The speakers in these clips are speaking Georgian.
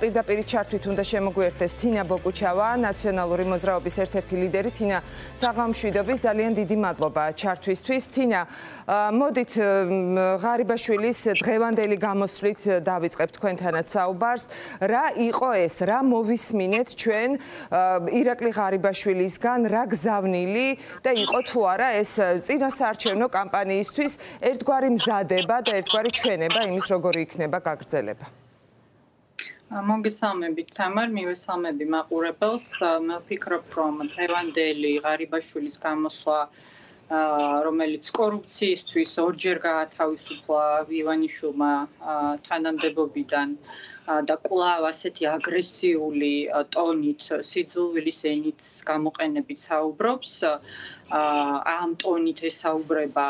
პირდაპირ ჩართვით უნდა შემოგვიერთდეს თინა ბოკუჩავა, ნაციონალური მოძრაობის ერთ-ერთი ლიდერი. თინა, საღამშვიდობის, ძალიან დიდი მადლობა ჩართვისთვის. თინა, მოდით ღარიბაშვილის დღევანდელი გამოსვლით დავიწყებთ თქვენთანაც საუბარს. რა იყო ეს, რა მოვისმინეთ ჩვენ ირაკლი ღარიბაშვილისგან, რა გზავნილი და იყო თუ არა ეს წინასაარჩევნო კამპანიისთვის ერთგვარი მზადება და ერთგვარი ჩვენება იმის როგორი იქნება გაგრძელება. მოგესალმებით თამარ, მივესალმები მაყურებელს. მე ვფიქრობ, რომ დღევანდელი ღარიბაშვილის გამოსვლა, რომელიც კორუფციისთვის ორჯერ გაათავისუფლა ივანიშვილმა თანამდებობიდან და კვლავ ასეთი აგრესიული ტონით, სიძულვილის ენით გამოყენებით საუბრობს. ამ ტონით ესაუბრება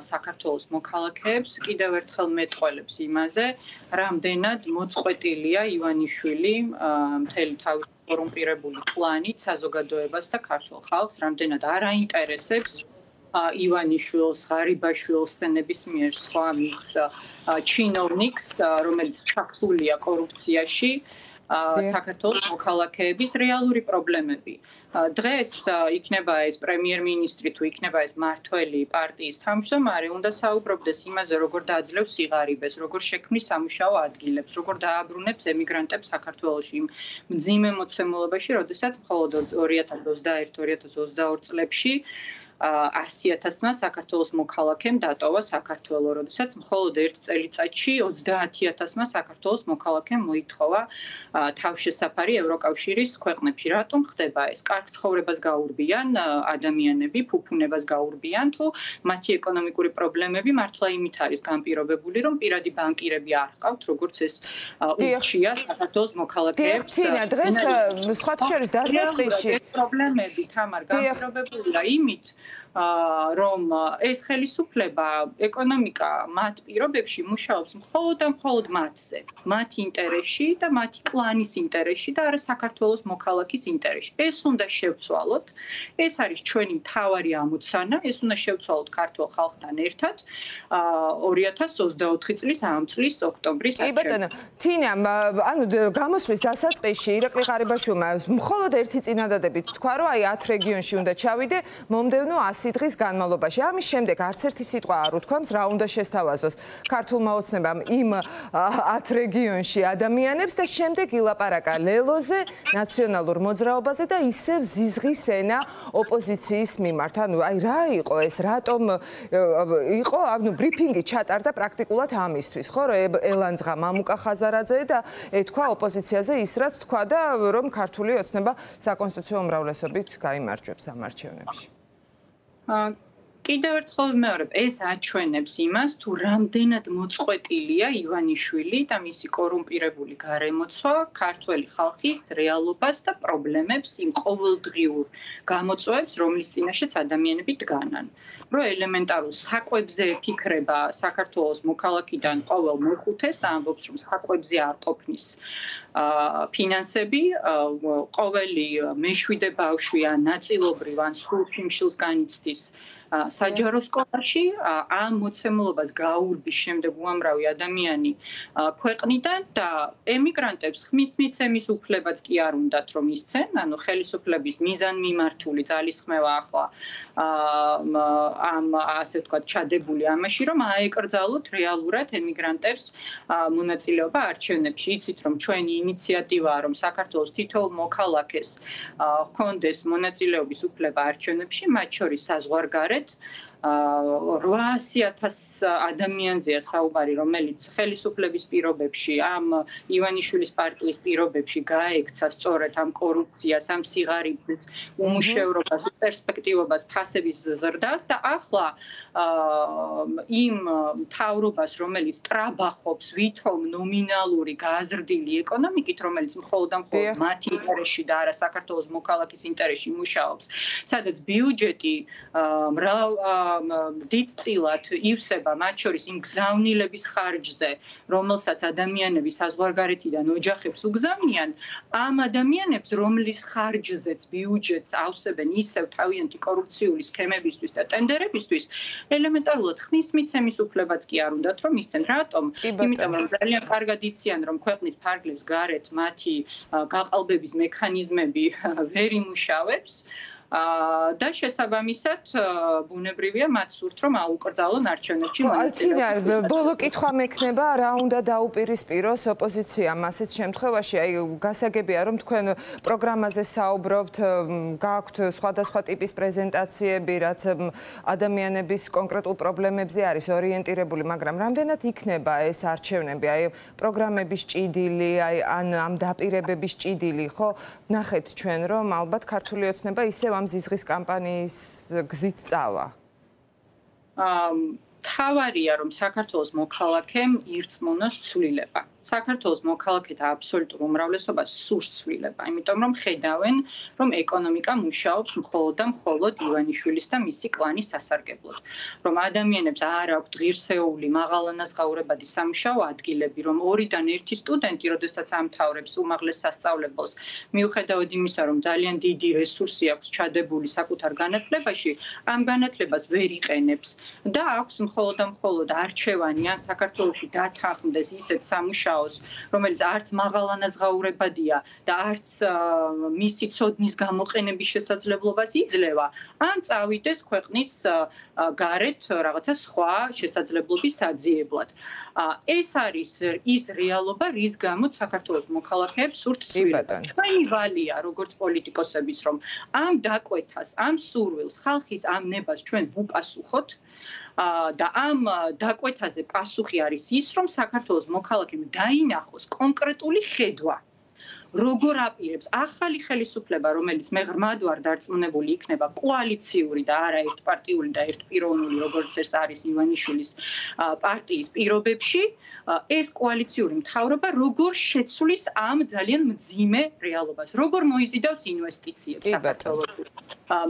საქართველოს მოქალაქეებს, კიდევ ერთხელ მეტყველებს იმაზე, რამდენად მოწყვეტილია ივანიშვილი მთელი თავის კორუმპირებული პლანით საზოგადოებას და ქართულ ხალხს, რამდენად არ აინტერესებს ივანიშვილს, ღარიბაშვილს და ნებისმიერ სხვა მის ჩინოვნიკს, რომელიც ჩართულია კორუფციაში, საქართველოს მოქალაქეების რეალური პრობლემები. დღეს იქნება ეს პრემიერ-მინისტრი თუ იქნება ეს მმართველი პარტიის თავმჯდომარე, უნდა საუბრობდეს იმაზე, როგორ დააძლევს სიღარიბეს, როგორ შექმნის სამუშაო ადგილებს, როგორ დააბრუნებს ემიგრანტებს საქართველოში იმ მძიმე მოცემულობაში, როდესაც მხოლოდ 2021-2022 წლებში 100,000-მა საქართველოს მოქალაქემ დატოვა საქართველო, როდესაც მხოლოდ ერთ წელიწადში 30,000-მა საქართველოს მოქალაქემ მოითხოვა თავშესაფარი ევროკავშირის ქვეყნებში. რატომ ხდება ეს? კარგ ცხოვრებას გაურბიან ადამიანები, ფუფუნებას გაურბიან, თუ მათი ეკონომიკური პრობლემები მართლა იმით არის განპირობებული, რომ პირადი ბანკირები არ ჰყავთ, როგორც ეს ურჩია საქართველოს მოქალაქეებს. თინა, დღეს სხვათა შორის დასაწყისში ეს პრობლემები თამარ განპირობებულია იმით, რომ ეს ხელისუფლება ეკონომიკა მათ პირობებში მუშაობს მხოლოდ და მხოლოდ მათზე, მათი ინტერესში და მათი კლანის ინტერესში და არა საქართველოს მოქალაქის ინტერესში. ეს უნდა შევცვალოთ, ეს არის ჩვენი მთავარი ამოცანა, ეს უნდა შევცვალოთ ქართულ ხალხთან ერთად 2024 წლის ამ წლის ოქტომბრის კი ბატონო, თინა, ანუ გამოსვლის დასაწყისში ირაკლი ღარიბაშვილმა მხოლოდ ერთი წინადადებით თქვა, რომ აი 10 რეგიონში უნდა ჩავიდე მომდევნო 100 დღის განმავლობაში. ამის შემდეგ არც ერთი სიტყვა არ უთქვამს, რა უნდა შესთავაზოს ქართულმა ოცნებამ იმ 10 რეგიონში ადამიანებს და შემდეგ ილაპარაკა ლელოზე, ნაციონალურ მოძრაობაზე და ისევ ზიზღის ენა ოპოზიციის მიმართ. ანუ აი რა იყო ეს, რატომ იყო, ანუ ბრიფინგი ჩატარდა პრაქტიკულად ამისთვის, ხო, რომ ელანძღა მამუკა ხაზარაძე და ეთქვა ოპოზიციაზე ის, რაც თქვა და რომ ქართული ოცნება საკონსტიტუციო უმრავლესობით გაიმარჯვებს ამ არჩევნებში. კიდევ ერთხელ ვიმეორებ, ეს აჩვენებს იმას, თუ რამდენად მოწყვეტილია ივანიშვილი და მისი კორუმპირებული გარემოცვა ქართველი ხალხის რეალობას და პრობლემებს, იმ ყოველდღიურ გამოწვევებს, რომლის წინაშეც ადამიანები დგანან. რო ელემენტარულ საკვებზე ეკიქრება საქართველოს მოქალაქიდან ყოველ მეხუთეს და ამბობს, რომ საკვებზე არ ყოფნის ფინანსები, ყოველი მეშვიდე ბავშვი ან ნაწილობრივ ან სრულ შიმშილს განიცდის საჯარო სკოლაში, ამ მოცემულობას გაურბის შემდეგ უამრავი ადამიანი ქვეყნიდან და ემიგრანტებს ხმის მიცემის უფლებაც კი არ უნდათ რომ ისცენ, ანუ ხელისუფლების მიზანმიმართული ძალისხმევა ახლა ამ ასე ვთქვათ ჩადებული ამაში, რომ აეკრძალოთ რეალურად ემიგრანტებს მონაწილეობა არჩევნებში. იცით, რომ ჩვენი ინიციატივაა, რომ საქართველოს თითოეულ მოქალაქეს ჰქონდეს მონაწილეობის უფლება არჩევნებში, მათ შორის საზღვარგარეთ 800,000 ადამიანზეა საუბარი, რომელიც ხელისუფლების პირობებში, ამ ივანიშვილის პარტიის პირობებში გაექცა სწორედ ამ კორუფციას, ამ სიღარიბეს, უმუშევრობას, პერსპექტივობას, ფასების ზრდას და ახლა იმ მთავრობას, რომელიც ტრაბახობს ვითომ ნომინალური გაზრდილი ეკონომიკით, რომელიც მხოლოდ და მხოლოდ მათი ინტერესში და არა საქართველოს მოქალაქის ინტერესში მუშაობს, სადაც ბიუჯეტი მრავალ დიდწილად ივსება მათ შორის იმ გზავნილების ხარჯზე, რომელსაც ადამიანები საზღვარგარეთიდან ოჯახებს უგზავნიან, ამ ადამიანებს, რომლის ხარჯზეც ბიუჯეტს ავსებენ ისევ თავიანთი კორუფციული სქემებისთვის და ტენდერებისთვის, ელემენტარულად ხმის მიცემის უფლებაც კი არ უნდათ რომ მისცენ. რატომ? იმიტომ რომ ძალიან კარგად იციან, რომ ქვეყნის ფარგლებს გარეთ მათი გაყალბების მექანიზმები ვერ იმუშავებს. და შესაბამისად ბუნებრივია მათ სურთ რომ აუკრძალონ არჩევნებში მონაწილეობა. ბოლო კითხვა მექნება, რა უნდა დაუპირისპიროს ოპოზიციამ ასეთ შემთხვევაში? აი გასაგებია რომ თქვენ პროგრამაზე საუბრობთ, გააქვთ სხვადასხვა ტიპის პრეზენტაციები, რაც ადამიანების კონკრეტულ პრობლემებზე არის ორიენტირებული, მაგრამ რამდენად იქნება ეს არჩევნები? აი პროგრამების ჭიდილი, აი ამ დაპირებების ჭიდილი, ხო? ნახეთ ჩვენ რომ ალბათ ქართული ოცნება ისევ ამ ზიზღის კამპანიის გზით წავა. თავარია რომ საქართველოს მოქალაქემ ირწმუნოს ცვლილება. საქართველოს მოქალაქეთა აბსოლუტურ უმრავლესობას სურს ცვლილება, იმიტომ რომ ხედავენ, რომ ეკონომიკა მუშაობს მხოლოდ და მხოლოდ ივანიშვილის და მისი კლანის სასარგებლოდ. რომ ადამიანებს არ აქვთ ღირსეული, მაღალანაზღაურებადი სამუშაო ადგილები, რომ 2-დან 1 სტუდენტი, როდესაც ამთავრებს უმაღლეს სასწავლებელს, მიუხედავად იმისა, რომ ძალიან დიდი რესურსი აქვს ჩადებული საკუთარ განათლებაში, ამ განათლებას ვერ იყენებს და აქვს მხოლოდ და მხოლოდ არჩევანი ან საქართველოში დათანხმდეს ისეთ სამუშაო რომელიც არც მაღალანაზღაურებადია და არც მისი ცოდნის გამოყენების შესაძლებლობას იძლევა, ან წავიდეს ქვეყნის გარეთ რაღაცა სხვა შესაძლებლობის საძიებლად. ეს არის ის რეალობა, რის გამოც საქართველოს მოქალაქეებს სურთ ცვლილება. ჩვენი ვალია, როგორც პოლიტიკოსების, რომ ამ დაკვეთას, ამ სურვილს, ხალხის ამ ნებას ჩვენ ვუპასუხოთ. და ამ დაკვეთაზე პასუხი არის ის, რომ საქართველოს მოქალაქემ დაინახოს კონკრეტული ხედვა. როგორ აპირებს ახალი ხელისუფლება, რომელიც მე ღრმად ვარ დარწმუნებული იქნება კოალიციური და არა ერთპარტიული და ერთპიროვნული, როგორც ეს არის ივანიშვილის პარტიის პირობებში, ეს კოალიციური მთავრობა როგორ შეცვლის ამ ძალიან მძიმე რეალობას, როგორ მოიზიდავს ინვესტიციებს საქართველოში.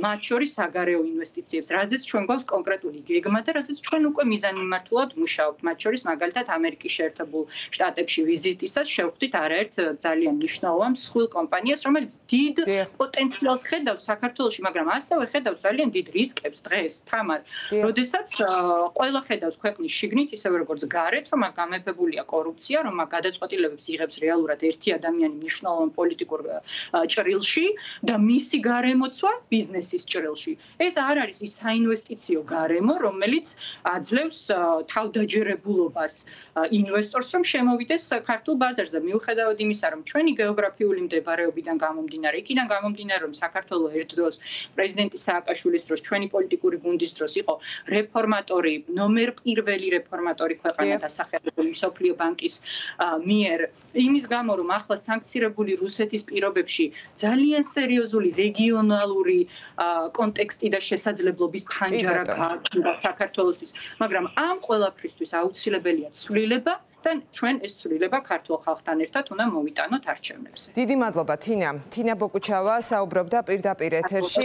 მათ შორის საგარეო ინვესტიციებს, რაზეც ჩვენ გვაქვს კონკრეტული გეგმა და რაზეც ჩვენ უკვე მიზანმიმართულად მუშაობთ. მათ შორის მაგალითად ამერიკის შეერთებულ შტატებში ვიზიტისას შევხვდით არაერთ ძალიან მნიშვნელოვან მსხვილ კომპანიას, რომელიც დიდ პოტენციალს ხედავს საქართველოში, მაგრამ ასევე ხედავს ძალიან დიდ რისკებს დღეს, თამარ, როდესაც ყველა ხედავს ქვეყნის შიგნით, ისევე როგორც გარეთ, რომ გამეფებულია კორუფცია, რომ გადაწყვეტილებებს იღებს რეალურად ერთი ადამიანი მნიშვნელოვან პოლიტიკურ ჭრილში და მისი გარემოცვა ბიზნესის ჭრილში. ეს არ არის ის საინვესტიციო გარემო, რომელიც აძლევს თავდაჯერებულობას ინვესტორს, რომ შემოვიდეს ქართულ ბაზარზე. მიუხედავად იმისა, რომ ჩვენი გეოგრაფიული მდებარეობიდან გამომდინარე, იქიდან გამომდინარე, რომ საქართველოს ერთ დროს პრეზიდენტი სააკაშვილის დროს, ჩვენი პოლიტიკური გუნდის დროს იყო რეფორმატორი, ნომერ პირველი რეფორმატორი ქვეყანა დასახელებული მსოფლიო ბანკის მიერ, იმის გამო, რომ ახლა სანქცირებული რუსეთის პირობებში ძალიან სერიოზული რეგიონალური კონტექსტი და შესაძლებლობის ფანჯარა გააჩნდა საქართველოსთვის, მაგრამ ამ ყველაფრისთვის აუცილებელია ცვლილება და ჩვენ ეს ცვლილება ქართულ ხალხთან ერთად უნდა მოვიტანოთ არჩევნებზე. დიდი მადლობა თინა. თინა ბოკუჩავა საუბრობდა პირდაპირ ეთერში.